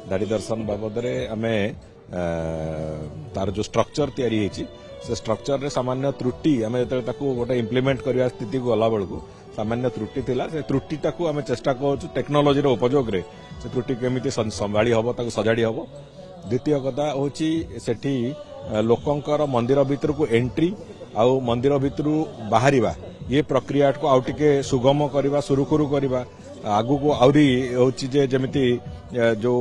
धाड़ी दर्शन बाबद आम तार जो स्ट्रक्चर तैयारी से स्ट्रक्चर रे सामान्य त्रुटि आम जो गोटे इम्प्लीमेंट करने स्थिति को गला बेलू सामान्य त्रुटि थिला से त्रुटिटा को आम चेष्टा करूँ टेक्नोलोजी उपयोग रे से त्रुटि केमी संभाड़ी हम सजाड़ी हम। द्वितीय कथा हूँ सेठी लोकंकर मंदिर भितर को एंट्री आउ मंदिर भितर बाहर ये प्रक्रिया को आउ टिके सुगम करवा सुरुखुरु करवा आगु को आहरी होची जेमिति जो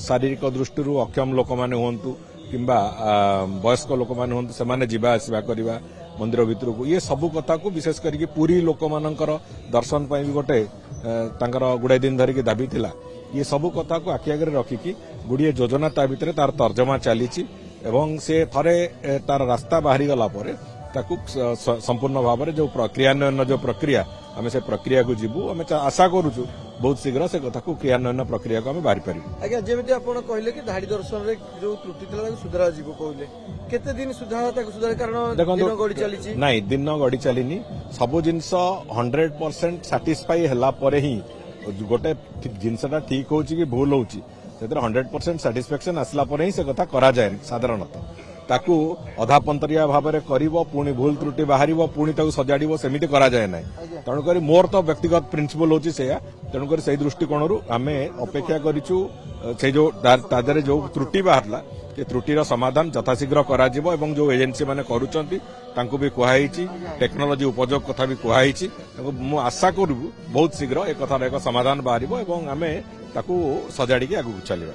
शारीरिक दृष्टि अक्षम लोक माने होंतु किंबा वयस्क लोक माने होंतु से माने जीवा आसवा करवा मंदिर भितर को ये सबु कथा को विशेष करके पूरी लोक मानकर दर्शन पाई भी गोटे तांकर गुड़ाई दिन धरिकी दाबी थिला ये सबु कथा को आखि आगे रखिकी गुड़िए योजना ता भितर तार तर्जमा चली एवं से थरे तार रास्ता बाहरी गला परे ताकू संपूर्ण भाव में जो क्रियान्वयन जो प्रक्रिया आम से प्रक्रिया को जीवु आम आशा करूँ बहुत शीघ्र से कथा को क्रियान्वयन प्रक्रिया को आम बाहरी पार। आज्ञा जमी आप कहले कि धाड़ी दर्शन रे जो त्रुटि था सुधारा जीव कहले केते दिन सुधार कारण दिन गड़ी चली नाई दिन गड़ी चलीनी सब जिनस 100% साटिस्फाई है ही गोटे जिनसा ठीक हो भूल हो 100% साटिस्फैक्शन आसला ही से कथा करा जाए साधारणतः ताकू अधा पंतरिया भाव में करिवो पुणी भूल त्रुटि बाहर पुणी ताकू सजाड़िवो सेमिति करा जाए ना तेणुक मोर तो व्यक्तिगत प्रिंसिपल होची सेया तेणुक से दृष्टिकोण आम अपेक्षा करिचु से जो तादरे जो त्रुटि बाहरला कि त्रुटिर समाधान यथाशीघ्र करा जिवो एवं जो एजेंसी माने करूचंती तांको भी कुहाईची टेक्नोलोजी उपयोग कथा भी कुहाईची मु आशा करू बहुत शीघ्र एक कथार एक समाधान बाहरिवो एवं आमे ताकू सजाड़ी के आगु चलिबा।